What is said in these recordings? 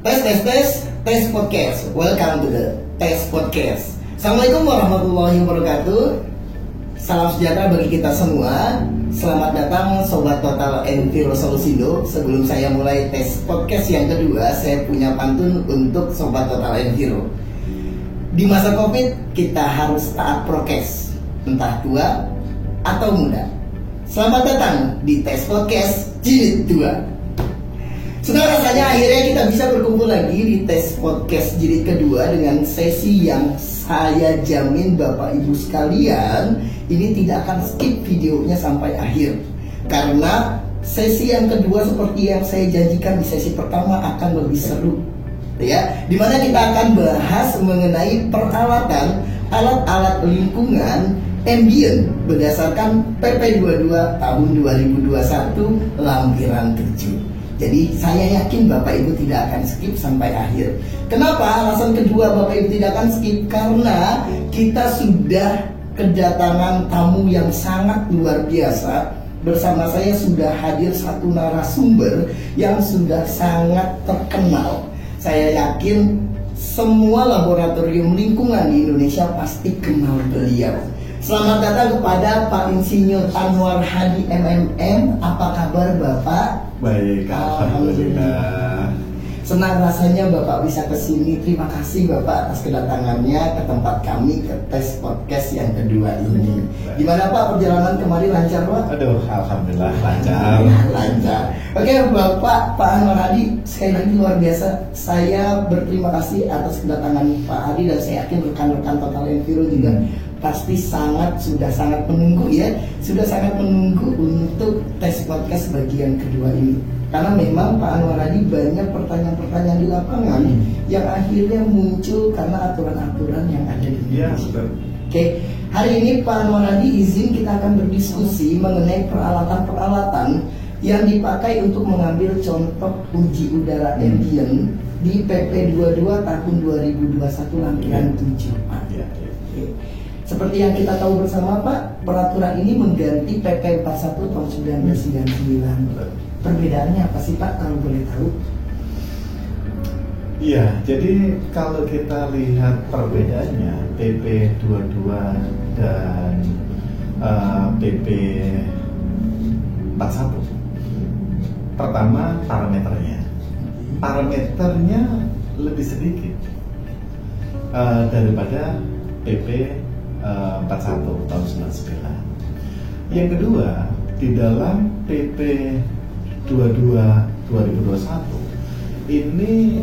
Tes podcast. Welcome to the Tes podcast. Assalamualaikum warahmatullahi wabarakatuh. Salam sejahtera bagi kita semua. Selamat datang Sobat Total Enviro Solusindo. Sebelum saya mulai tes podcast yang kedua, saya punya pantun untuk Sobat Total Enviro. Di masa Covid, kita harus taat prokes, entah tua atau muda. Selamat datang di Tes Podcast Jilid 2. Sudah rasanya akhirnya kita bisa berkumpul lagi di Tes Podcast Jilid kedua dengan sesi yang saya jamin Bapak Ibu sekalian ini tidak akan skip videonya sampai akhir. Karena sesi yang kedua seperti yang saya janjikan di sesi pertama akan lebih seru, ya, dimana kita akan bahas mengenai peralatan alat-alat lingkungan ambient berdasarkan PP 22 tahun 2021 lampiran 7. Jadi saya yakin Bapak Ibu tidak akan skip sampai akhir. Kenapa? Alasan kedua Bapak Ibu tidak akan skip karena kita sudah kedatangan tamu yang sangat luar biasa. Bersama saya sudah hadir satu narasumber yang sudah sangat terkenal. Saya yakin semua laboratorium lingkungan di Indonesia pasti kenal beliau. Selamat datang kepada Pak Insinyur Anwar Hadi MMM. Apa kabar Bapak? Baik, alhamdulillah. Senang rasanya Bapak bisa kesini. Terima kasih Bapak atas kedatangannya ke tempat kami, ke Tes Podcast yang kedua ini. Gimana Pak perjalanan kemarin, lancar Pak? Aduh, alhamdulillah lancar. Lancar. Oke Bapak, Pak Anwar Hadi, sekali lagi luar biasa. Saya berterima kasih atas kedatangan Pak Hadi dan saya yakin rekan-rekan Total Enviro juga pasti sudah sangat menunggu ya, sudah sangat menunggu untuk tes podcast bagian kedua ini. Karena memang Pak Anwar Hadi banyak pertanyaan-pertanyaan di lapangan yang akhirnya muncul karena aturan-aturan yang ada di Indonesia. Oke, hari ini Pak Anwar Hadi izin kita akan berdiskusi mengenai peralatan-peralatan yang dipakai untuk mengambil contoh uji udara ambient di PP 22 tahun 2021 lampiran 7 Pak. Oke. Seperti yang kita tahu bersama Pak, peraturan ini mengganti PP 41 tahun 1999. Perbedaannya apa sih Pak, kalau boleh tahu? Iya, jadi kalau kita lihat perbedaannya PP 22 dan PP 41. Pertama, parameternya lebih sedikit daripada PP 41 tahun 99. Yang kedua, di dalam PP 22 2021 ini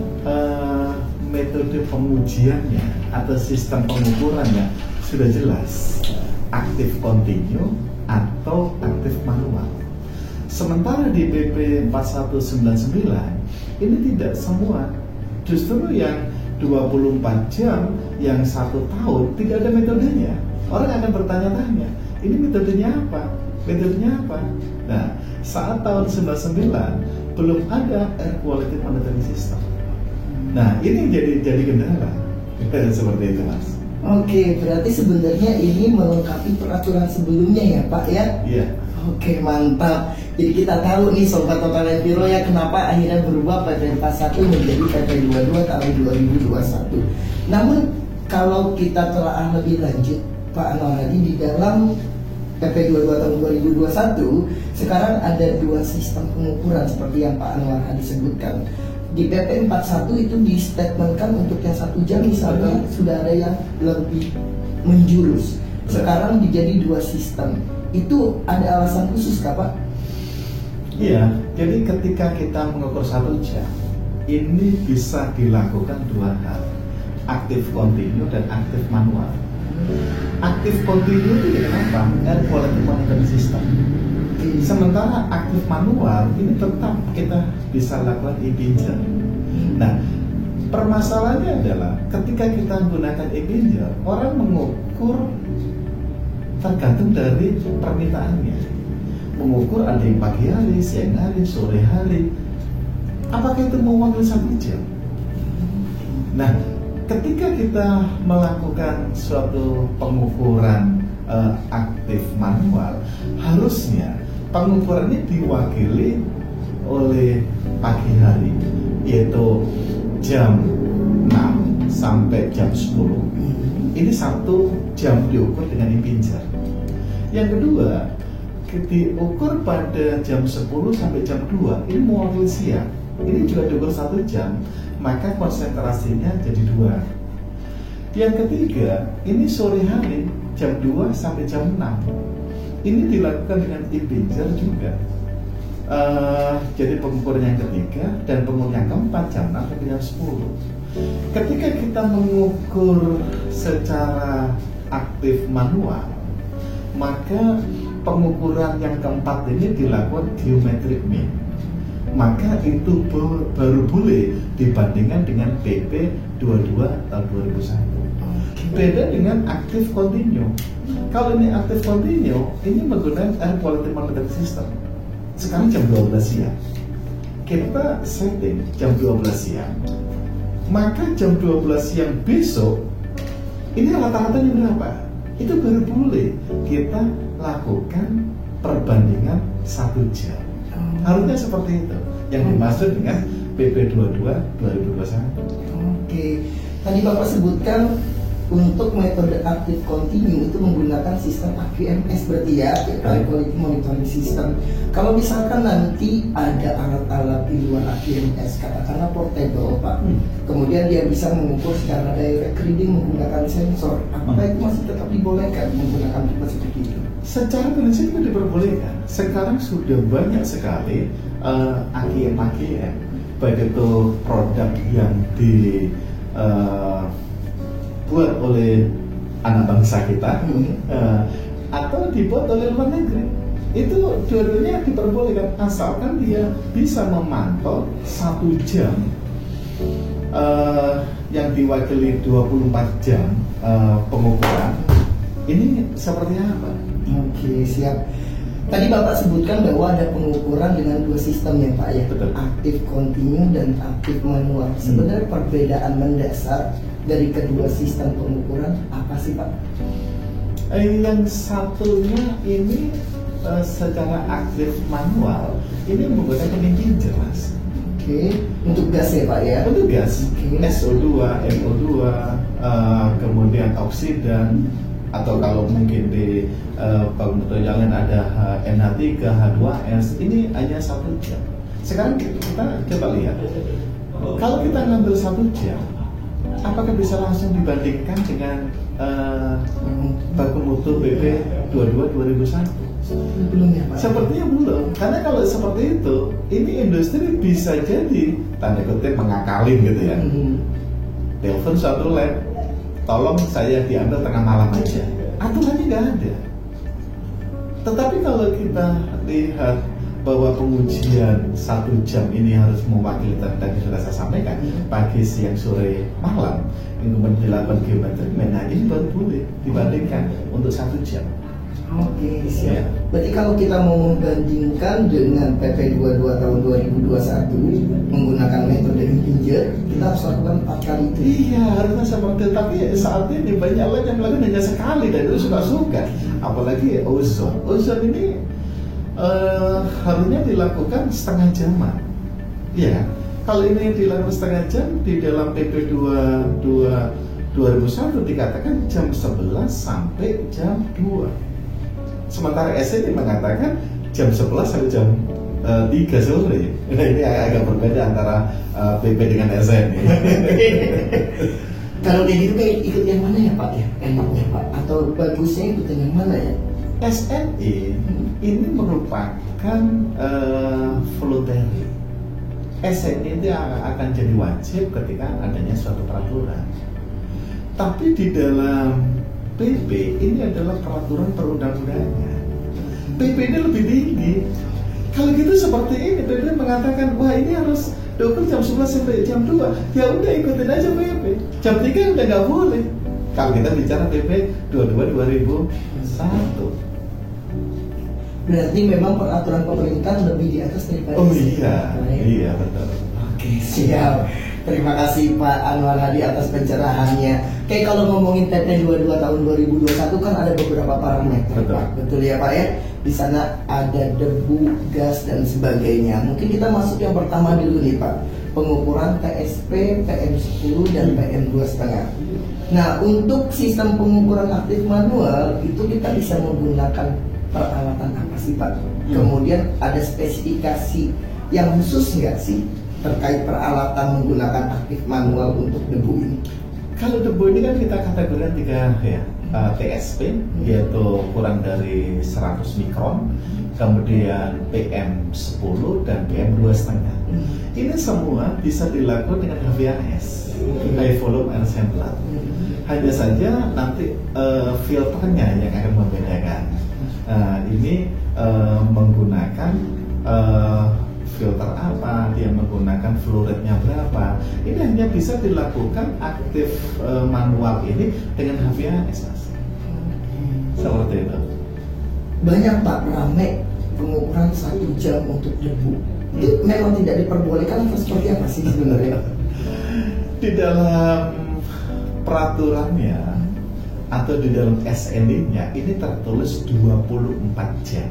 metode pengujiannya atau sistem pengukurannya sudah jelas, aktif kontinu atau aktif manual. Sementara di PP 4199 ini tidak semua, justru yang 24 jam, yang 1 tahun tidak ada metodenya. Orang akan bertanya-tanya, ini metodenya apa? Metodenya apa? Nah, saat tahun 99 belum ada air quality monitoring system. Nah, ini jadi kendala. Seperti itu, Mas. Oke, berarti sebenarnya ini melengkapi peraturan sebelumnya ya, Pak ya? Iya. Oke, mantap. Jadi kita tahu nih Sobat Total Enviro ya, kenapa akhirnya berubah PP 41 menjadi PP 22 tahun 2021. Namun kalau kita telah lebih lanjut Pak Anwar Hadi, di dalam PP 22 tahun 2021 sekarang ada 2 sistem pengukuran seperti yang Pak Anwar Hadi sebutkan. Di PP 41 itu distatementkan untuk yang 1 jam misalnya sudah ada yang lebih menjurus. Sekarang dijadi 2 sistem. Itu ada alasan khusus kah Pak? Iya, jadi ketika kita mengukur 1 jam, ini bisa dilakukan 2 hal, aktif kontinu dan aktif manual. Aktif kontinu itu dengan apa? Air quality monitoring system. Sementara aktif manual ini tetap kita bisa lakukan e-binger. Nah, permasalahannya adalah ketika kita menggunakan e-binger, orang mengukur tergantung dari permintaannya. Mengukur ada yang pagi hari, siang hari, sore hari. Apakah itu mewakili 1 jam? Nah, ketika kita melakukan suatu pengukuran aktif manual, harusnya pengukurannya diwakili oleh pagi hari, yaitu jam 6 sampai jam 10, ini 1 jam diukur dengan impinjer. Yang kedua, diukur pada jam 10 sampai jam 2, ini mewakili siang. Ini juga diukur 1 jam, maka konsentrasinya jadi 2. Yang ketiga, ini sore hari jam 2 sampai jam 6. Ini dilakukan dengan impinjer juga. Jadi pengukuran yang ketiga dan pengukuran yang keempat jam 6 sampai jam 10. Ketika kita mengukur secara aktif manual, maka pengukuran yang keempat ini dilakukan geometric mean. Maka itu baru boleh dibandingkan dengan PP 22 tahun 2001. Beda dengan aktif continue. Kalau ini aktif continue, ini menggunakan air quality monitoring system. Sekarang jam 12 siang, kita setting jam 12 siang, maka jam 12 siang besok ini rata-ratanya berapa? Itu baru boleh kita lakukan perbandingan 1 jam. Harusnya seperti itu yang dimaksud dengan PP 22 2021. Oke, tadi Bapak sebutkan untuk metode aktif continue itu menggunakan sistem AQMS berarti ya, Air Quality Monitoring System. Kalau misalkan nanti ada alat-alat di luar AQMS, katakanlah portable Pak, kemudian dia bisa mengukur secara direct reading menggunakan sensor, apakah itu masih tetap dibolehkan menggunakan tipe seperti itu? Secara prinsip itu diperbolehkan. Sekarang sudah banyak sekali AQM, baik itu produk yang dibuat oleh anak bangsa kita atau dibuat oleh luar negeri. Itu dua-duanya diperbolehkan asalkan dia bisa memantau 1 jam yang diwakili 24 jam pengukuran. Ini seperti apa? Oke, siap. Tadi Bapak sebutkan bahwa ada pengukuran dengan 2 sistem ya Pak ya. Betul. Aktif continue dan aktif manual. Sebenarnya perbedaan mendasar dari kedua sistem pengukuran apa sih Pak? Yang satunya ini secara aktif manual ini menggunakan impinjer Mas. Oke, untuk gas ya Pak ya? Untuk gas, SO2, NO2, kemudian oksidan, atau kalau mungkin di metode yang lain ada NH3, H2S, ini hanya 1 jam. Sekarang kita coba lihat, kalau kita ngambil 1 jam, apakah bisa langsung dibandingkan dengan baku mutu BP 22 2001? Belum ya Pak? Sepertinya belum, karena kalau seperti itu, ini industri bisa jadi tanda kutip mengakalin gitu ya. Telepon suatu lab, tolong saya diambil tengah malam aja, aturannya nggak ada. Tetapi kalau kita lihat bahwa pengujian 1 jam ini harus mewakili tadi sudah saya sampaikan pagi, siang, sore, malam, kemudian dilakukan geometrik, nah ini baru boleh dibandingkan untuk 1 jam. Oke, siap. Berarti kalau kita mau membandingkan dengan PP 22 tahun 2021 menggunakan metode impinjer, kita harus lakukan 4 kali itu. Iya, harusnya seperti itu. Tapi saat ini banyak lab yang melakukan hanya sekali dan itu suka-suka. Apalagi ozon. Ozon ini harusnya dilakukan setengah jaman. Iya, kalau ini dilakukan setengah jam di dalam PP 22 2001 dikatakan jam 11 sampai jam 2. Sementara SN mengatakan jam 11 sampai jam 3 sore. Nah, ini agak berbeda antara PP dengan SN. Kalau kayak gitu kayak ikut yang mana ya Pak ya? Enaknya Pak? Atau bagusnya ikut yang mana ya? SNE ini merupakan voluntary. SNE itu akan jadi wajib ketika adanya suatu peraturan. Tapi di dalam PP ini adalah peraturan perundang-undangan. PP ini lebih tinggi. Kalau gitu seperti ini, PP mengatakan wah ini harus diukur jam 11 sampai jam 2. Ya udah ikutin aja PP. Jam 3 udah nggak boleh. Kalau kita bicara PP 22 2001. Berarti memang peraturan pemerintah lebih di atas daripada Oh iya, iya betul. Oke, siap. Terima kasih Pak Anwar Hadi atas pencerahannya. Kayak kalau ngomongin PP 22 tahun 2021 kan ada beberapa parameter, betul. Pak. Betul ya Pak ya? Di sana ada debu, gas dan sebagainya. Mungkin kita masuk yang pertama dulu nih Pak. pengukuran TSP, PM10 dan PM2,5. Nah, untuk sistem pengukuran aktif manual itu kita bisa menggunakan peralatan apa sih Pak? Kemudian ada spesifikasi yang khusus nggak sih terkait peralatan menggunakan aktif manual untuk debu ini? Kalau debu ini kan kita kategorikan 3 ya, TSP yaitu kurang dari 100 mikron, kemudian PM10 dan PM2,5. Ini semua bisa dilakukan dengan HVAS, High Volume Assembler. Hanya saja nanti filternya yang akan membedakan. Ini menggunakan filter apa, dia menggunakan flow rate-nya berapa. Ini hanya bisa dilakukan aktif manual ini dengan HVAS. Seperti itu. Banyak Pak ramai pengukuran 1 jam untuk debu. Itu memang tidak diperbolehkan atau seperti apa sih sebenarnya? Di dalam peraturannya atau di dalam SNI-nya ini tertulis 24 jam.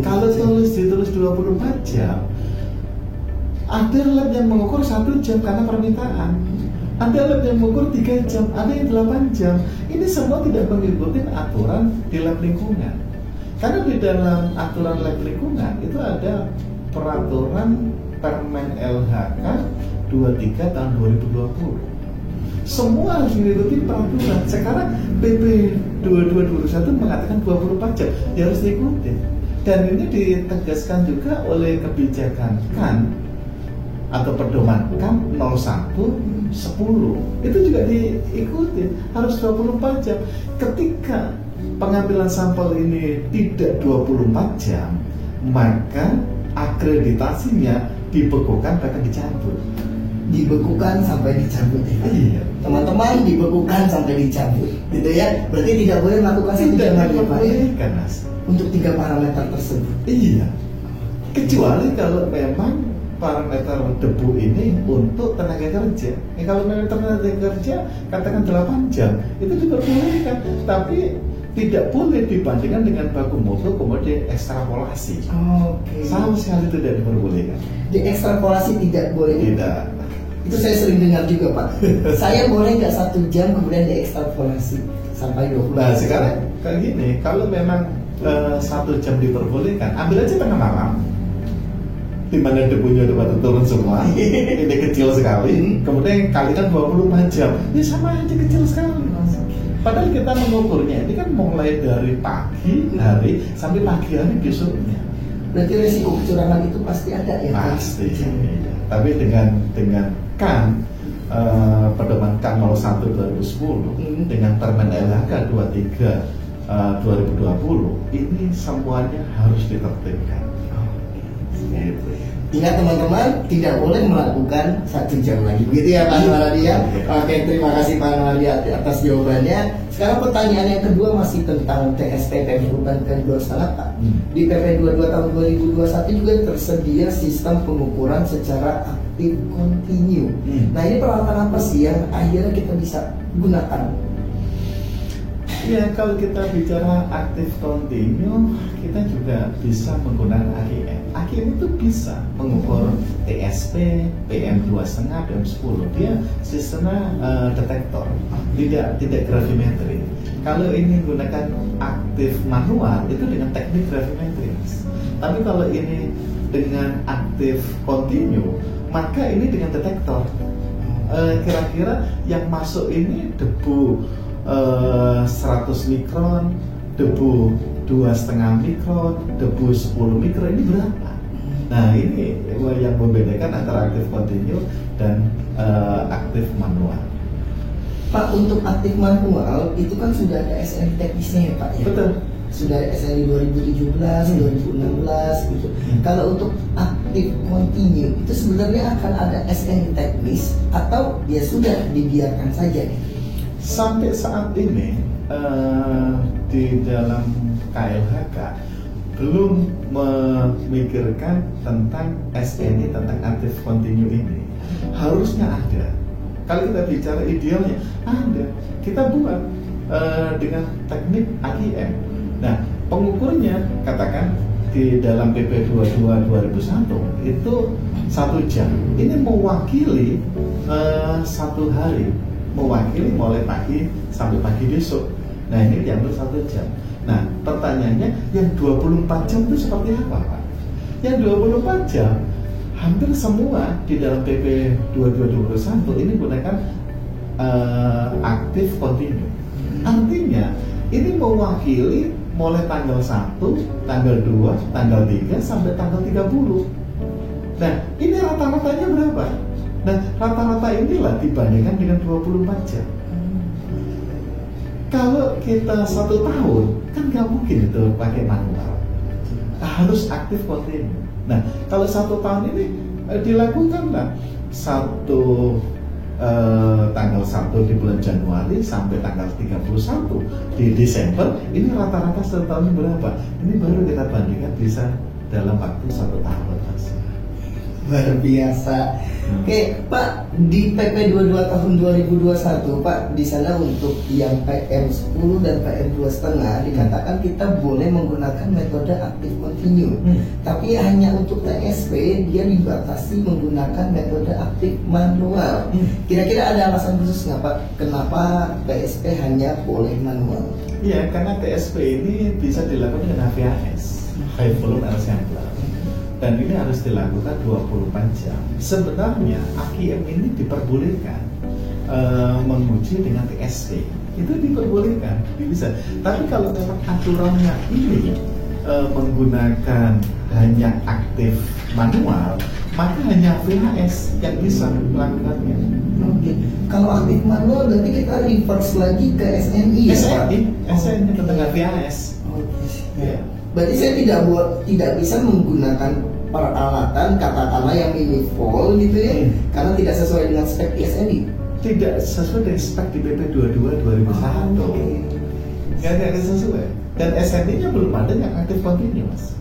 Kalau ditulis 24 jam, ada lab yang mengukur 1 jam karena permintaan, ada lab yang mengukur 3 jam, ada yang 8 jam. Ini semua tidak mengikuti aturan di lab lingkungan. Karena di dalam aturan lab lingkungan itu ada peraturan Permen LHK 23 tahun 2020. Semua harus mengikuti peraturan. Sekarang PP 2221 mengatakan 24 jam, ya harus diikuti. Dan ini ditegaskan juga oleh kebijakan KAN atau pedoman KAN 0110. Itu juga diikuti, harus 24 jam. Ketika pengambilan sampel ini tidak 24 jam, maka akreditasinya dibekukan bahkan dicabut. Dibekukan sampai dicabut ya. Iya. Teman-teman, dibekukan sampai dicabut, gitu ya. Berarti tidak boleh melakukan satu jam lagi Pak ya? Mas. Untuk 3 parameter tersebut. Iya. Kecuali kalau memang parameter debu ini untuk tenaga kerja. Kalau memang tenaga kerja katakan 8 jam, itu diperbolehkan. Tapi tidak boleh dibandingkan dengan baku mutu kemudian ekstrapolasi. Oke. Sama sekali tidak diperbolehkan. Di ekstrapolasi tidak boleh. Tidak. Itu saya sering dengar juga Pak. Saya boleh nggak 1 jam kemudian diekstrapolasi sampai 20. Nah sekarang kayak gini, kalau memang 1 jam diperbolehkan, ambil aja tengah malam, di mana debunya udah pada turun semua, ini kecil sekali, kemudian kalikan 24 jam, ini sama aja kecil sekali Mas. Padahal kita mengukurnya ini kan mulai dari pagi hari sampai pagi hari besoknya. Berarti resiko kecurangan itu pasti ada ya? Pasti. Tapi dengan KAN pedoman KAN 01 2010 dengan Permen LHK 23 2020 ini semuanya harus ditertibkan. Gitu. Ingat teman-teman, tidak boleh melakukan 1 jam lagi. Begitu ya Pak Anwardi ya. Oke, terima kasih Pak Anwardi atas jawabannya. Sekarang pertanyaan yang kedua masih tentang TSP PM10 dan PM2,5 Pak. Di PP 22 tahun 2021 juga tersedia sistem pengukuran secara aktif kontinu. Nah ini peralatan apa sih yang akhirnya kita bisa gunakan? Ya, kalau kita bicara aktif kontinu, kita juga bisa menggunakan AGM. AGM itu bisa mengukur TSP, PM2,5, PM10. Dia sistemnya detektor, tidak gravimetri. Kalau ini menggunakan aktif manual, itu dengan teknik gravimetri. Tapi kalau ini dengan aktif kontinu, maka ini dengan detektor. Kira-kira yang masuk ini debu 100 mikron, debu 2,5 mikron, debu 10 mikron, ini berapa? Nah ini yang membedakan antara aktif kontinu dan aktif manual. Pak, untuk aktif manual itu kan sudah ada SNI teknisnya ya Pak ya? Betul. Sudah ada SNI 2017, 2016 gitu. Kalau untuk aktif kontinu itu sebenarnya akan ada SNI teknis atau ya sudah dibiarkan saja nih? Sampai saat ini di dalam KLHK belum memikirkan tentang SNI, tentang aktif kontinu ini. Harusnya ada. Kalau kita bicara idealnya ada. Kita buat dengan teknik AGM. Nah, pengukurnya katakan di dalam PP 22 2001 itu 1 jam. Ini mewakili 1 hari, mewakili mulai pagi sampai pagi besok. Nah ini diambil 1 jam. Nah pertanyaannya, yang 24 jam itu seperti apa Pak? Yang 24 jam hampir semua di dalam PP 22 2001 ini gunakan aktif kontinu. Artinya ini mewakili mulai tanggal 1, tanggal 2, tanggal 3 sampai tanggal 30. Nah, ini rata-ratanya berapa? Nah, rata-rata inilah dibandingkan dengan 24 jam. Kalau kita 1 tahun, kan nggak mungkin itu pakai manual. Harus aktif kontinu. Nah, kalau 1 tahun ini dilakukanlah tanggal 1 di bulan Januari sampai tanggal 31 di Desember, ini rata-rata 1 tahun berapa? Ini baru kita bandingkan bisa dalam waktu 1 tahun, Mas. Luar biasa. Oke, Pak, di PP 22 tahun 2021, Pak, di sana untuk yang PM10 dan PM2,5 dikatakan kita boleh menggunakan metode aktif kontinu. Tapi hanya untuk TSP dia dibatasi menggunakan metode aktif manual. Kira-kira ada alasan khusus nggak, Pak? Kenapa TSP hanya boleh manual? Iya, karena TSP ini bisa dilakukan dengan HVAS, High Volume Assembler. Dan ini harus dilakukan 24 jam. Sebenarnya AKM ini diperbolehkan menguji dengan TSP. Itu diperbolehkan, bisa. Tapi kalau memang aturannya ini menggunakan hanya aktif manual, maka hanya VHS yang bisa melakukannya. Oke. Kalau aktif manual berarti kita reverse lagi ke SNI ya, Pak? SNI tentang VHS. Ya. Berarti saya tidak bisa menggunakan peralatan katakanlah yang ini full gitu ya, karena tidak sesuai dengan spek SNI. Tidak sesuai dengan spek di PP 22 2001. Nggak ada sesuai. Dan SNI-nya belum ada yang aktif kontinu, Mas.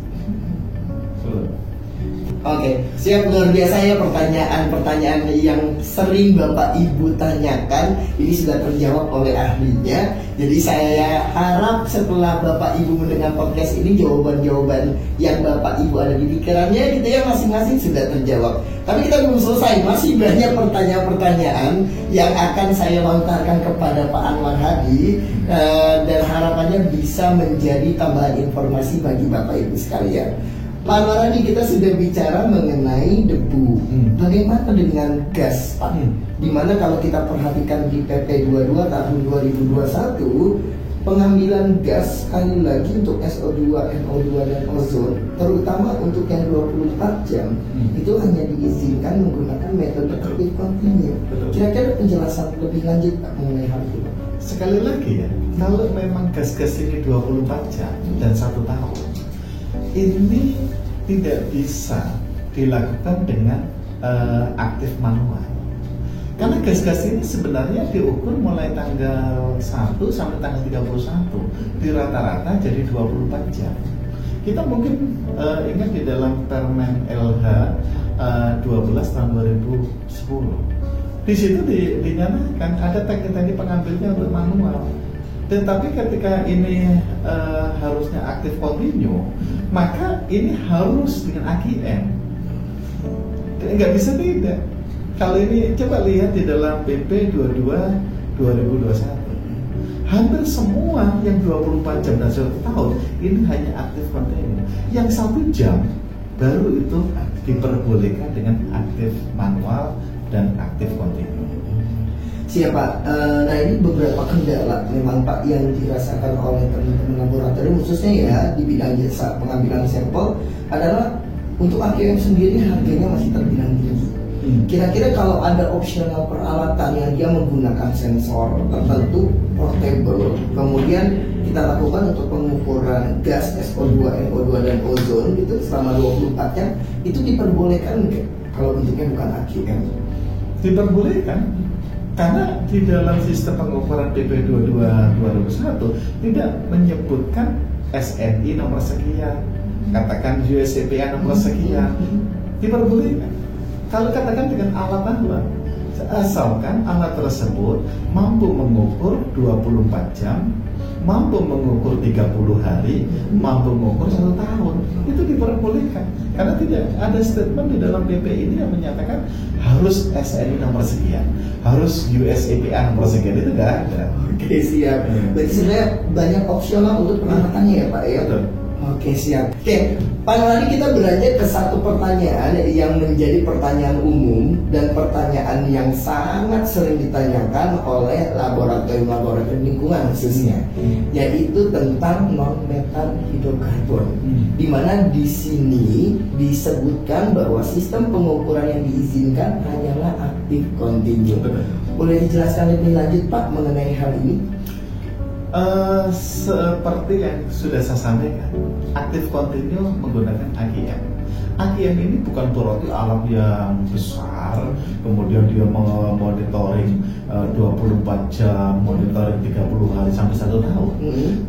Oke, siap. Luar biasa ya pertanyaan-pertanyaan yang sering Bapak Ibu tanyakan. Ini sudah terjawab oleh ahlinya. Jadi saya harap setelah Bapak Ibu mendengar podcast ini, jawaban-jawaban yang Bapak Ibu ada di pikirannya gitu ya, masing-masing sudah terjawab. Tapi kita belum selesai, masih banyak pertanyaan-pertanyaan yang akan saya lontarkan kepada Pak Anwar Hadi, dan harapannya bisa menjadi tambahan informasi bagi Bapak Ibu sekalian. Pak Anwar Hadi, kita sudah bicara mengenai debu. Bagaimana dengan gas, Pak? Dimana kalau kita perhatikan di PP 22 tahun 2021, pengambilan gas sekali lagi untuk SO2, NO2 dan ozon, terutama untuk yang 24 jam, itu hanya diizinkan menggunakan metode aktif kontinu. Kira-kira penjelasan lebih lanjut Pak mengenai hal itu, Pak? Sekali lagi ya, kalau memang gas-gas ini 24 jam dan 1 tahun, ini tidak bisa dilakukan dengan aktif manual. Karena gas-gas ini sebenarnya diukur mulai tanggal 1 sampai tanggal 31, di rata-rata jadi 24 jam. Kita mungkin ingat di dalam Permen LH 12 tahun 2010. Di situ dinyatakan ada teknik-teknik pengambilnya untuk manual. Tetapi ketika ini harusnya aktif kontinu, maka ini harus dengan AKM. Nggak bisa tidak. Kalau ini coba lihat di dalam PP 22 2021, hampir semua yang 24 jam dan 1 tahun ini hanya aktif kontinu. Yang 1 jam baru itu diperbolehkan dengan aktif manual dan aktif kontinu. Siapa? Nah ini beberapa kendala memang Pak yang dirasakan oleh teman-teman laboratorium, khususnya ya di bidang jasa pengambilan sampel, adalah untuk AKM sendiri harganya masih terbilang tinggi. Kira-kira kalau ada opsional peralatan yang dia menggunakan sensor tertentu portable, kemudian kita lakukan untuk pengukuran gas SO2, NO2 dan ozon gitu selama 24 jam, itu diperbolehkan nggak kalau bentuknya bukan AKM? Diperbolehkan. Karena di dalam sistem pengukuran PP 22 2001 tidak menyebutkan SNI nomor sekian, katakan USCPA nomor sekian, diperbolehkan. Kalau katakan dengan alat apa, asalkan alat tersebut mampu mengukur 24 jam, mampu mengukur 30 hari, mampu mengukur 1 tahun, itu diperbolehkan. Karena tidak ada statement di dalam PP ini yang menyatakan harus SNI nomor sekian, harus USAPA nomor sekian, itu nggak ada. Oke, siap. Berarti sebenarnya banyak opsional untuk penamatannya ya Pak ya? Betul. Oke, siap. Oke, Pak Anwar, kita beranjak ke satu pertanyaan yang menjadi pertanyaan umum dan pertanyaan yang sangat sering ditanyakan oleh laboratorium lingkungan khususnya, yaitu tentang non-metan hidrokarbon. Di mana di sini disebutkan bahwa sistem pengukuran yang diizinkan hanyalah aktif kontinu. Boleh dijelaskan lebih lanjut Pak mengenai hal ini? Seperti yang sudah saya sampaikan, aktif kontinu menggunakan AGM. AGM ini bukan berarti alat yang besar, kemudian dia monitoring 24 jam, monitoring 30 hari sampai 1 tahun.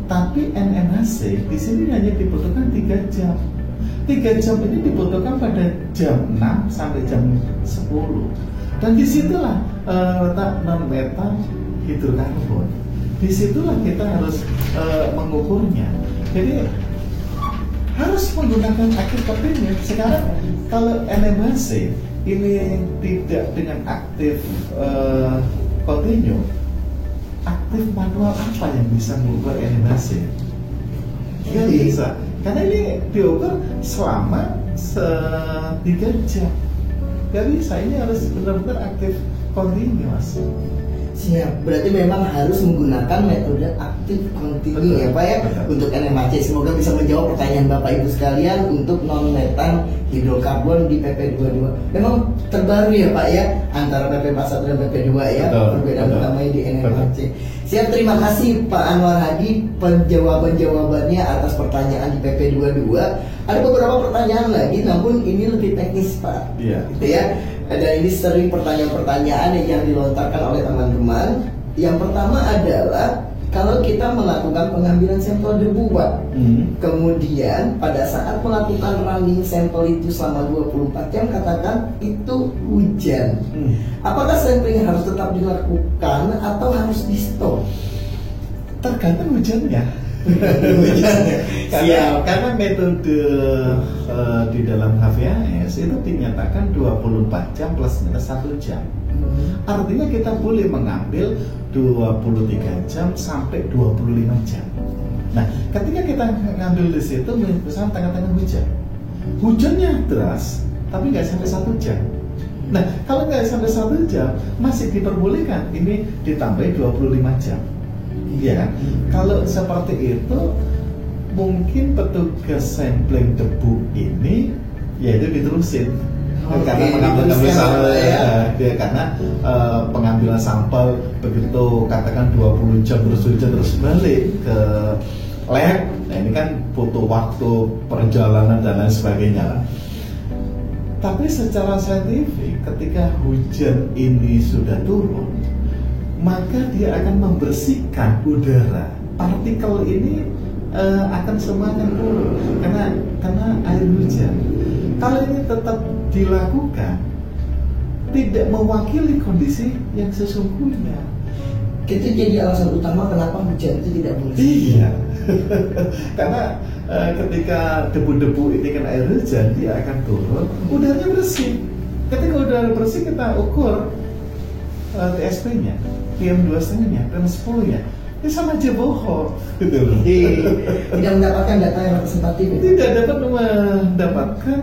Tapi NMHC di sini hanya dibutuhkan 3 jam. 3 jam ini dibutuhkan pada jam 6 sampai jam 10. Dan disitulah letak non-metan hidrokarbon. Disitulah kita harus mengukurnya. Jadi harus menggunakan aktif kontinu. Sekarang kalau NMHC ini tidak dengan aktif kontinu, aktif manual apa yang bisa mengukur NMHC? Tidak bisa, karena ini diukur selama 3 jam. Gak bisa, ini harus benar-benar aktif kontinu, Mas. Siap, berarti memang harus menggunakan metode aktif kontinu ya Pak ya, untuk NMHC. Semoga bisa menjawab pertanyaan Bapak Ibu sekalian untuk non-metan hidrokarbon di PP 22. Memang terbaru ya Pak ya, antara PP 41 dan PP 2 ya, perbedaan utamanya di NMHC. Siap, terima kasih Pak Anwar Hadi penjawaban-jawabannya atas pertanyaan di PP 22. Ada beberapa pertanyaan lagi, namun ini lebih teknis Pak. Iya. Gitu ya. Dan ini sering pertanyaan-pertanyaan yang dilontarkan oleh teman-teman. Yang pertama adalah kalau kita melakukan pengambilan sampel debu Pak, kemudian pada saat melakukan running sampel itu selama 24 jam, katakan itu hujan, apakah sampling harus tetap dilakukan atau harus di-stop? Tergantung hujannya. Karena metode di dalam HVAS itu dinyatakan 24 jam plus minus 1 jam. Artinya kita boleh mengambil 23 jam sampai 25 jam. Nah, ketika kita ngambil di situ, misalnya tengah-tengah hujan, hujannya deras, tapi nggak sampai 1 jam. Nah, kalau nggak sampai 1 jam, masih diperbolehkan ini ditambah 25 jam. Ya, kalau seperti itu mungkin petugas sampling debu ini yaitu diterusin. Karena pengambilan sampel karena pengambilan sampel begitu katakan 20 jam terus hujan terus balik ke lab. Nah, ini kan butuh waktu perjalanan dan lain sebagainya. Tapi secara saintifik ketika hujan ini sudah turun, maka dia akan membersihkan udara. Partikel ini akan semuanya turun karena air hujan. Kalau ini tetap dilakukan, tidak mewakili kondisi yang sesungguhnya. Itu jadi alasan utama kenapa hujan itu tidak boleh. Iya. Karena ketika debu-debu ini kena air hujan, dia akan turun, udaranya bersih. Ketika udara bersih, kita ukur TSP-nya, PM2,5-nya, PM10-nya, ini sama aja bohong, gitu loh. Tidak mendapatkan data yang representatif. Tidak dapat mendapatkan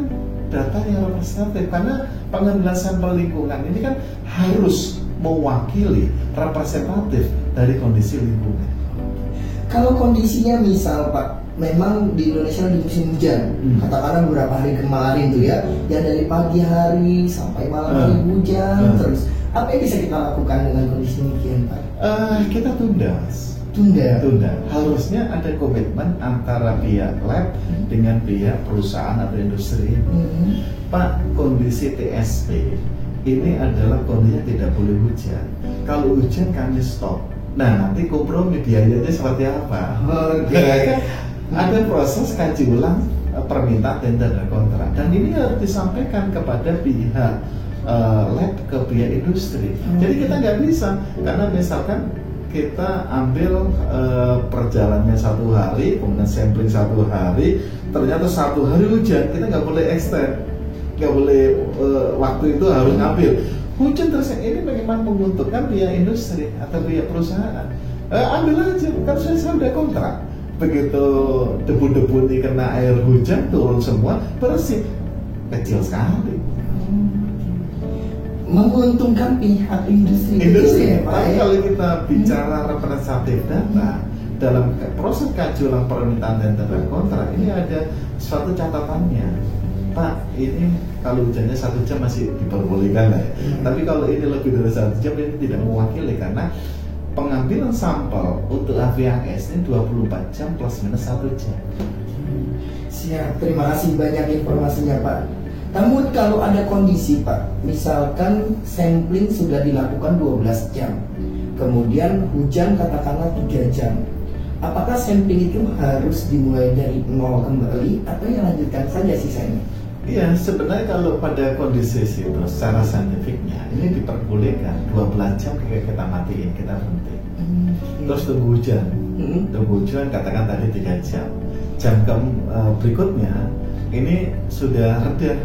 data yang representatif karena pengambilan sampel lingkungan ini kan harus mewakili representatif dari kondisi lingkungan. Kalau kondisinya misal Pak, memang di Indonesia di musim hujan, katakanlah beberapa hari kemarin tuh ya, yang dari pagi hari sampai malam hari hujan terus. Apa yang bisa kita lakukan dengan kondisi demikian Pak? Kita tunda. Harusnya ada komitmen antara pihak lab dengan pihak perusahaan atau industri. Pak, kondisi TSP ini adalah kondisi tidak boleh hujan. Kalau hujan kami stop. Nah, nanti kompromi biayanya seperti apa? Ada proses kaji ulang permintaan tender dan kontrak, dan ini harus disampaikan kepada pihak lab ke biaya industri. Jadi kita nggak bisa, karena misalkan kita ambil perjalanannya 1 hari, kemudian sampling 1 hari, ternyata 1 hari hujan, kita nggak boleh extend, nggak boleh waktu itu harus ngambil. Hujan terus ini bagaimana menguntungkan biaya industri atau biaya perusahaan? Ambil aja, kan saya udah kontrak. Begitu debu-debu ini kena air hujan turun semua, bersih, kecil sekali. Menguntungkan pihak industri ya, Pak. Tapi kalau kita bicara representatif data dalam proses kajian permintaan dan tanda kontrak, ini ada suatu catatannya. Pak, ini kalau hujannya 1 jam masih diperbolehkan lah ya. Tapi kalau ini lebih dari 1 jam ini tidak mewakili, karena pengambilan sampel untuk AVHS ini 24 jam plus minus 1 jam. Siap, terima kasih banyak informasinya Pak. Namun kalau ada kondisi Pak, misalkan sampling sudah dilakukan 12 jam, kemudian hujan katakanlah 3 jam, apakah sampling itu harus dimulai dari 0 kembali atau yang lanjutkan saja sisanya? Iya, sebenarnya kalau pada kondisi itu secara saintifiknya ini diperbolehkan 12 jam kita matiin, kita berhenti. Terus tunggu hujan. Tunggu hujan katakan tadi 3 jam. Jam berikutnya ini sudah reda.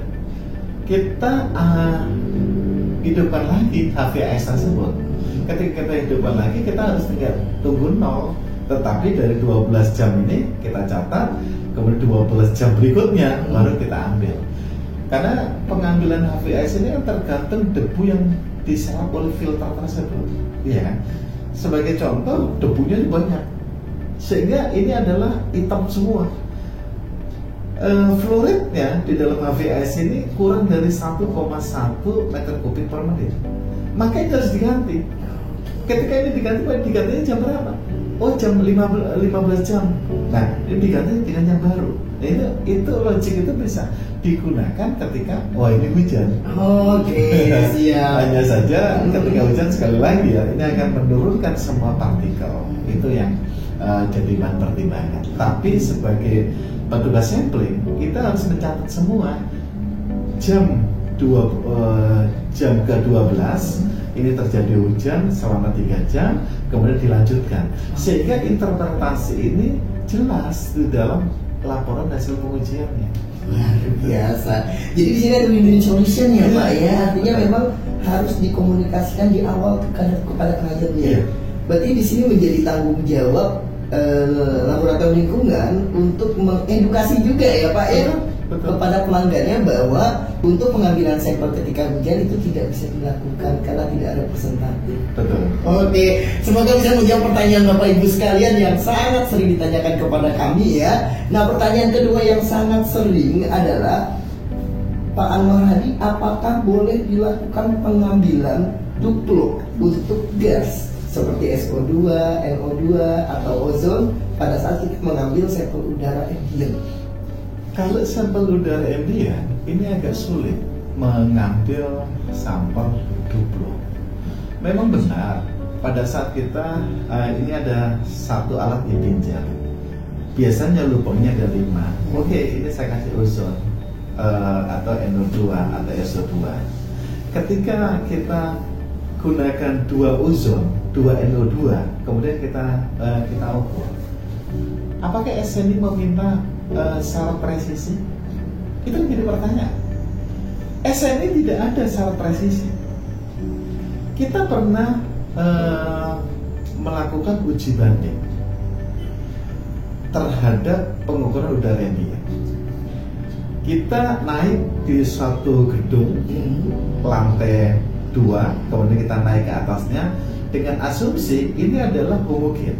Kita hidupkan lagi HVAS tersebut. Ketika kita hidupkan lagi, kita harus tinggal tunggu 0. Tetapi dari 12 jam ini kita catat, kemudian 12 jam berikutnya baru kita ambil. Karena pengambilan HVAS ini kan tergantung debu yang diserap oleh filter tersebut, ya kan? Sebagai contoh, debunya banyak, sehingga ini adalah hitam semua. Fluoridnya di dalam HVAS ini kurang dari 1,1 meter kubik per menit, maka itu harus diganti. Ketika ini digantinya jam berapa? Oh, jam 15 jam. Nah, ini diganti dengan yang baru. Nah, itu logik itu bisa digunakan ketika ini hujan. Oke, siap. Hanya saja ketika hujan sekali lagi ya, ini akan menurunkan semua partikel. Itu yang jadi bahan pertimbangan. Tapi sebagai petugas sampling, kita harus mencatat semua jam ke-12 ini terjadi hujan selama 3 jam, kemudian dilanjutkan, sehingga interpretasi ini jelas di dalam laporan hasil pengujiannya. Luar biasa. Jadi di sini ada win-win solution ya Pak ya. Artinya memang harus dikomunikasikan di awal kepada pengajarnya. Berarti di sini menjadi tanggung jawab laboratorium lingkungan untuk mengedukasi juga ya Pak ya, kepada pelanggannya bahwa untuk pengambilan sampel ketika hujan itu tidak bisa dilakukan karena tidak ada presentatif. Betul. Oke, semoga bisa menjawab pertanyaan Bapak Ibu sekalian yang sangat sering ditanyakan kepada kami ya. Nah, pertanyaan kedua yang sangat sering adalah, Pak Anwar Hadi, apakah boleh dilakukan pengambilan dupluk untuk gas seperti SO2, NO2 atau ozon pada saat kita mengambil sampel udara ambient? Kalau sampel udara ambient ini agak sulit mengambil sampel dupluk. Memang benar pada saat kita ini ada satu alat di ginjal. Biasanya lubangnya ada 5. Oke, ini saya kasih ozon atau NO2 atau SO2. Ketika kita gunakan 2 ozon, 2 NO2, kemudian kita ukur. Apakah SNI meminta syarat presisi? Itu menjadi pertanyaan. SNI tidak ada syarat presisi. Kita pernah melakukan uji banding terhadap pengukuran udara ambient. Kita naik di suatu gedung lantai 2, kemudian kita naik ke atasnya dengan asumsi ini adalah homogen.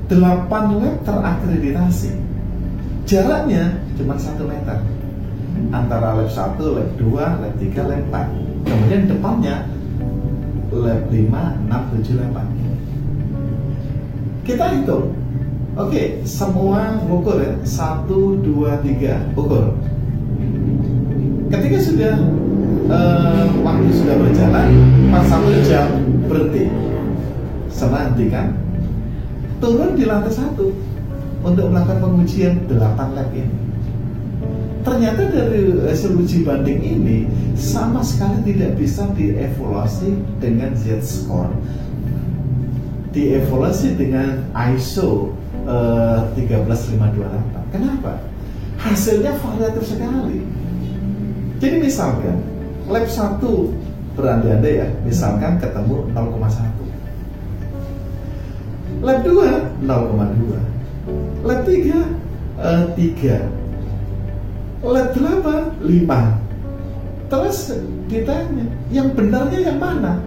8 lab terakreditasi, jaraknya cuma 1 meter antara lab 1, lab 2, lab 3, lab 4. Kemudian depannya lab 5, 6, 7, 8. Kita hitung, oke, semua ukur ya, 1, 2, 3, ukur. Ketika sudah waktu sudah berjalan, pas 1 jam berhenti, setelah hentikan, turun di lantai 1 untuk melakukan pengujian 8 lab ini. ternyata dari hasil uji banding ini sama sekali tidak bisa dievaluasi dengan Z-score, dievaluasi dengan ISO 13528. Kenapa? Hasilnya variatif sekali. Jadi misalkan lab 1 berandai-andai ya, misalkan ketemu 0,1, lab 2 0,2, lab 3 3, lab 8 5. Terus ditanya, yang benarnya yang mana?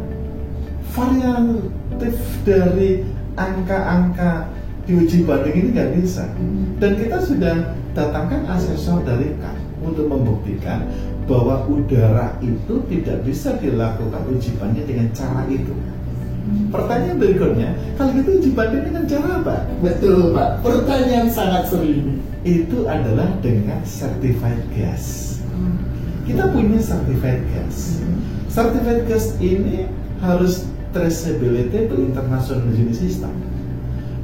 Variatif dari angka-angka di uji banding ini nggak bisa. Dan kita sudah datangkan asesor dari KAN untuk membuktikan bahwa udara itu tidak bisa dilakukan uji banding dengan cara itu. Pertanyaan berikutnya, kalau gitu uji banding dengan cara apa? Betul Pak, pertanyaan sangat sering. Itu adalah dengan certified gas. Kita punya certified gas. Certified gas ini harus traceability to international unit system.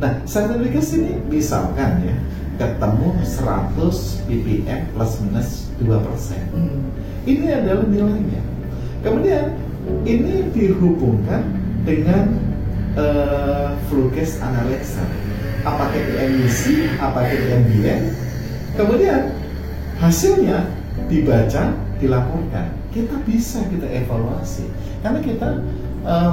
Nah, certified gas ini misalkan ya, ketemu 100 ppm plus minus 2%. Ini adalah nilainya. Kemudian ini dihubungkan dengan flue gas analyzer, apakah di emisi, apakah di ambient. Kemudian hasilnya dibaca, dilaporkan. Kita bisa kita evaluasi karena kita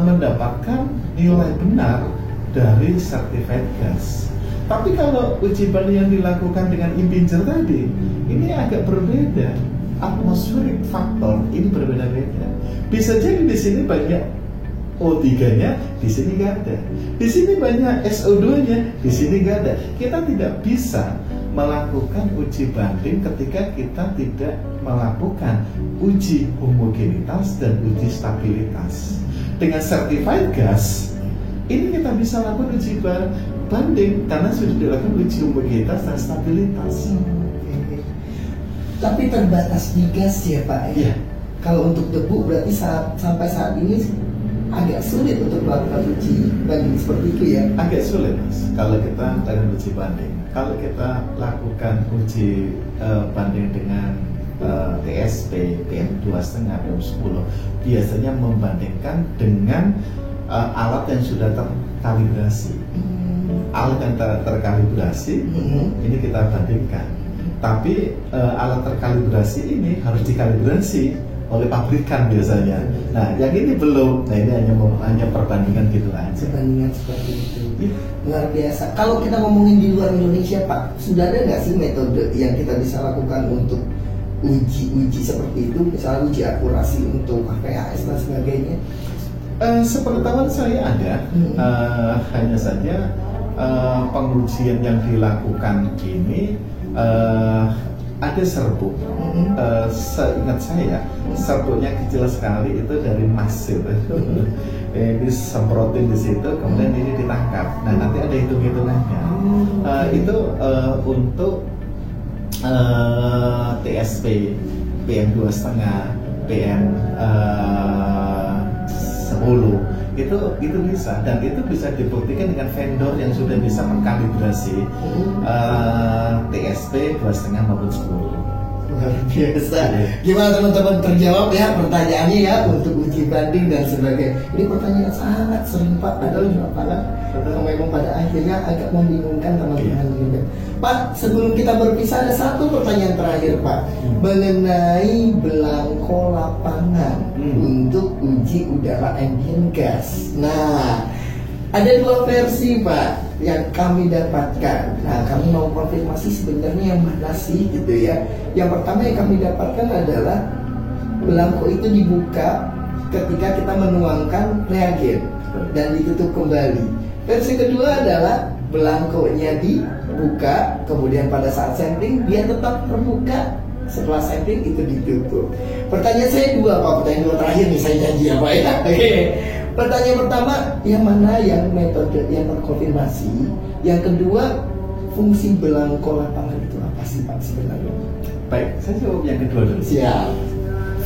mendapatkan nilai benar dari certified gas. Tapi kalau uji banding yang dilakukan dengan Impinjer tadi, ini agak berbeda. Atmospheric factor ini berbeda-beda. Bisa jadi di sini banyak O3-nya, di sini nggak ada. Di sini banyak SO2-nya, di sini nggak ada. Kita tidak bisa melakukan uji banding ketika kita tidak melakukan uji homogenitas dan uji stabilitas. Dengan certified gas, ini kita bisa lakukan uji banding karena sudah dilakukan uji homogenitas dan stabilitas. Tapi terbatas di gas ya Pak ya? Kalau untuk debu berarti sampai saat ini agak sulit untuk melakukan uji banding seperti itu ya? Agak sulit Mas, kalau kita lakukan uji banding. Kalau kita lakukan uji banding dengan TSP PM2,5, PM10, biasanya membandingkan dengan alat yang sudah terkalibrasi. Alat yang terkalibrasi ini kita bandingkan. Tapi alat terkalibrasi ini harus dikalibrasi oleh pabrikan biasanya. Nah, yang ini belum. Nah, ini hanya perbandingan gitu aja. Perbandingan seperti itu. Luar biasa. Kalau kita ngomongin di luar Indonesia, Pak, sudah ada nggak sih metode yang kita bisa lakukan untuk uji seperti itu, misalnya uji akurasi untuk KPAS dan sebagainya? Sepengetahuan saya ada. Hanya saja pengujian yang dilakukan ini ada serbuk. Seingat saya serbuknya kecil sekali, itu dari emas itu. Ini semprotin di situ, kemudian ini ditangkap. Nah, nanti ada hitung-hitungannya. Itu untuk TSP PM2,5, PM10 itu bisa, dan itu bisa dibuktikan dengan vendor yang sudah bisa mengkalibrasi TSP 2,5 maupun 10. Luar biasa. Gimana teman-teman, terjawab ya pertanyaannya ya untuk uji banding dan sebagainya. Ini pertanyaan sangat sering Pak, memang pada akhirnya agak membingungkan teman-teman juga. Pak, sebelum kita berpisah ada satu pertanyaan terakhir Pak, mengenai belangko lapangan untuk uji udara ambient gas. Nah, ada dua versi Pak yang kami dapatkan. Nah, kami mau konfirmasi sebenarnya yang mana sih gitu ya. Yang pertama yang kami dapatkan adalah belangko itu dibuka ketika kita menuangkan reagen dan ditutup kembali. Versi kedua adalah belangkonya dibuka, kemudian pada saat sampling dia tetap terbuka, setelah sampling itu ditutup. Pertanyaan saya dua Pak, pertanyaan dua terakhir nih, saya janji ya Pak ya. Oke. Pertanyaan pertama, yang mana yang metode yang terkonfirmasi? Yang kedua, fungsi belangko lapangan itu apa sih Pak sebenarnya? Baik, saya jawab yang kedua dulu. Siap.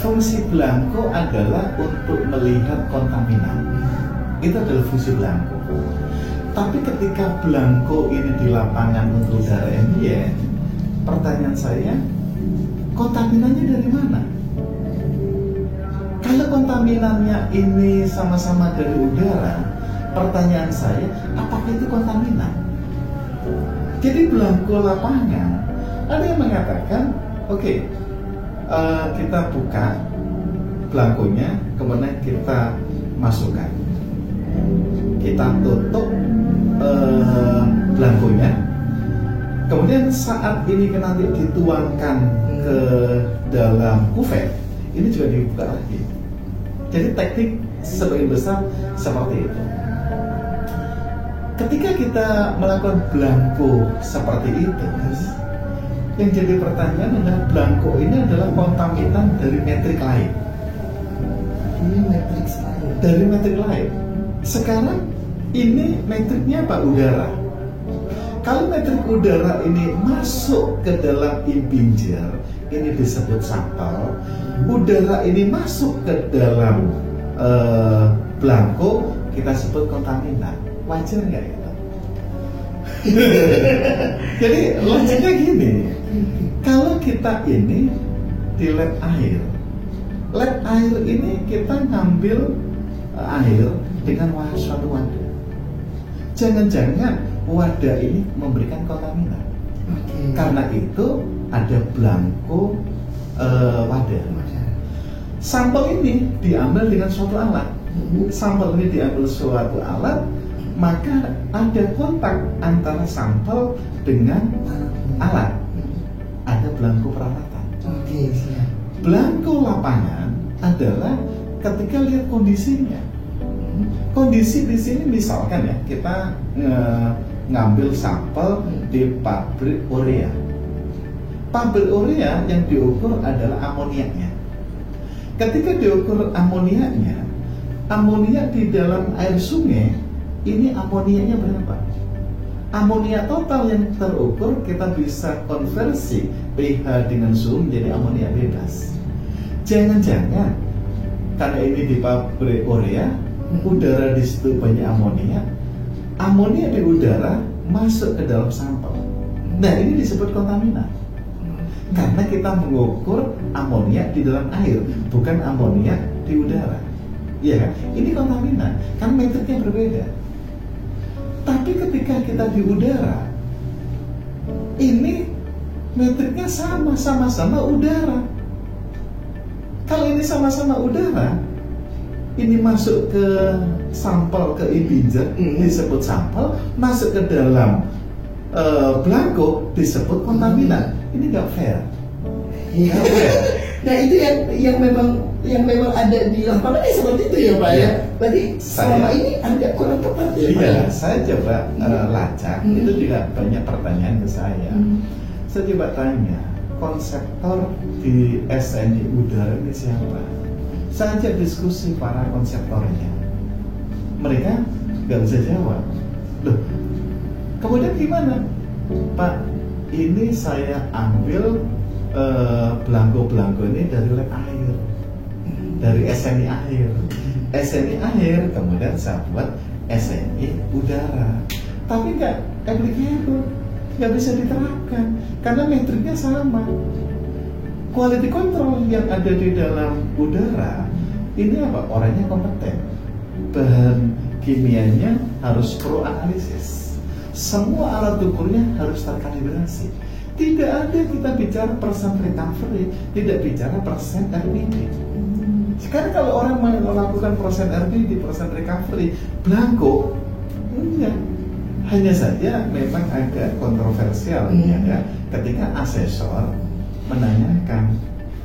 Fungsi belangko adalah untuk melihat kontaminan. Itu adalah fungsi belangko. Tapi ketika belangko ini di lapangan untuk udara ambient, pertanyaan saya, kontaminannya dari mana? Kalau kontaminannya ini sama-sama dari udara, pertanyaan saya, apakah itu kontaminan? Jadi belangko lapangan, ada yang mengatakan, oke, kita buka belangkonya, kemudian kita masukkan, kita tutup belangkonya, kemudian saat ini nanti dituangkan ke dalam kufet, ini juga dibuka lagi. Jadi teknik sebagian besar seperti itu. Ketika kita melakukan belangko seperti itu, yang jadi pertanyaan adalah belangko ini adalah kontaminan dari metrik lain. Ini metrik lain. Dari metrik lain. Sekarang ini metriknya apa? Udara. Kalau metrik udara ini masuk ke dalam impinjer, ini disebut sampel. Udara ini masuk ke dalam belangko, kita sebut kontaminan. Wajar nggak ya? Jadi logiknya gini, kalau kita ini di lab air ini kita ngambil air dengan suatu wadah. Jangan-jangan wadah ini memberikan kontaminan. Karena itu ada belangko wadah. Sampel ini diambil dengan suatu alat. Sampel ini diambil suatu alat, maka ada kontak antara sampel dengan alat. Ada belangko peralatan. Belangko lapangan adalah ketika lihat kondisinya. Kondisi di sini misalkan ya, kita ngambil sampel di pabrik urea. Pabrik urea yang diukur adalah amoniaknya. Ketika diukur amoniaknya, amoniak di dalam air sungai, ini amoniaknya berapa? Amoniak total yang terukur kita bisa konversi pH dengan suhu menjadi amoniak bebas. Jangan-jangan karena ini di pabrik urea, udara di situ banyak amoniak, amoniak di udara masuk ke dalam sampel. Nah, ini disebut kontaminan. Karena kita mengukur amoniak di dalam air, bukan amoniak di udara. Iya kan? Ini kontaminan, kan metriknya berbeda. Tapi ketika kita di udara, ini metriknya sama-sama udara. Kalau ini sama-sama udara, ini masuk ke sampel, ke impinjer, disebut sampel, masuk ke dalam belangko, disebut kontaminan. Ini nggak fair. Iya. Nah itu yang memang ada di lapangan seperti itu ya Pak ya. Berarti selama ini ada kurang tepat ya Pak. Iya, saya coba lacak, itu juga banyak pertanyaan ke saya. Saya coba tanya, konseptor di SNI udara ini siapa? Saya ajak diskusi para konseptornya. Mereka nggak bisa jawab. Loh, kemudian gimana? Pak, ini saya ambil belangko-belangko ini dari lab air, dari SNI air. SNI air, kemudian saya buat SNI udara. Tapi nggak applicable, nggak bisa diterapkan karena metriknya sama. Quality control yang ada di dalam udara ini apa? Orangnya kompeten, bahan kimianya harus pro analisis, semua alat ukurnya harus terkalibrasi. Tidak ada kita bicara persen recovery, tidak bicara persen RPD. Sekarang kalau orang melakukan persen RPD, persen recovery, blanko, enggak. Hanya saja memang agak kontroversial ya, ketika asesor menanyakan,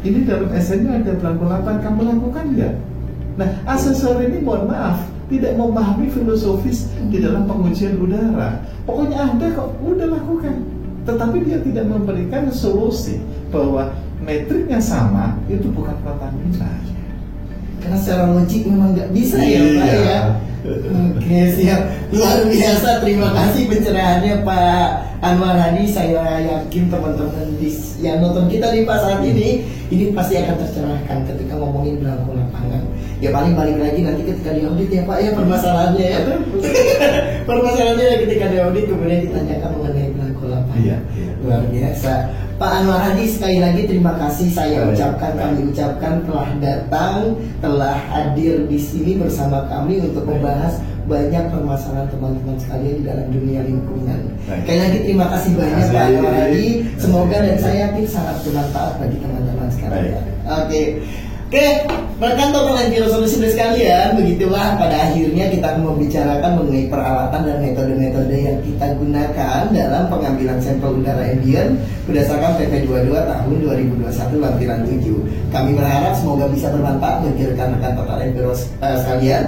ini dalam SN ada blanko 8, kamu lakukan nggak? Nah, asesor ini mohon maaf, tidak memahami filosofis di dalam pengujian udara. Pokoknya ada kok, udah lakukan. Tetapi dia tidak memberikan solusi bahwa metriknya sama, itu bukan kontaminan. Karena secara logik memang nggak bisa ya Pak ya. Oke, siap. Luar biasa, terima kasih pencerahannya Pak Anwar Hadi. Saya yakin teman-teman yang nonton kita nih Pak saat ini pasti akan tercerahkan ketika ngomongin belangko lapangan. Ya paling balik lagi nanti ketika diaudit ya Pak ya permasalahannya ya. Permasalahannya ketika diaudit kemudian ditanyakan mengenai belangko lapangan. Iya. Luar biasa. Pak Anwar Hadi, sekali lagi terima kasih kami ucapkan telah datang, telah hadir di sini bersama kami untuk membahas banyak permasalahan teman-teman sekalian di dalam dunia lingkungan. Sekali lagi terima kasih banyak Pak Anwar Hadi. Semoga dan saya yakin sangat bermanfaat bagi teman-teman sekalian. Oke, rekan Total Enviro Solution sekalian, begitulah pada akhirnya kita akan membicarakan mengenai peralatan dan metode-metode yang kita gunakan dalam pengambilan sampel udara ambient berdasarkan PP 22 tahun 2021 lampiran 7. Kami berharap semoga bisa bermanfaat bagi rekan-rekan Total Enviro sekalian.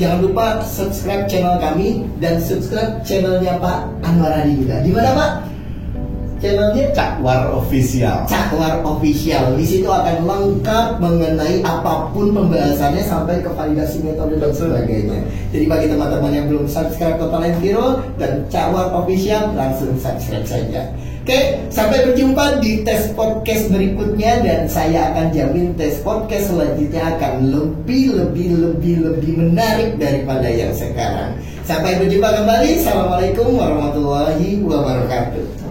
Jangan lupa subscribe channel kami dan subscribe channelnya Pak Anwar Hadi juga. Di mana Pak? Channelnya Cakwar Official. Cakwar Official. Di situ akan lengkap mengenai apapun pembahasannya sampai ke validasi metode dan sebagainya. Jadi bagi teman-teman yang belum subscribe Total Enviro dan Cakwar Official, langsung subscribe saja. Oke, sampai berjumpa di tes podcast berikutnya dan saya akan jamin tes podcast selanjutnya akan lebih menarik daripada yang sekarang. Sampai berjumpa kembali. Assalamualaikum warahmatullahi wabarakatuh.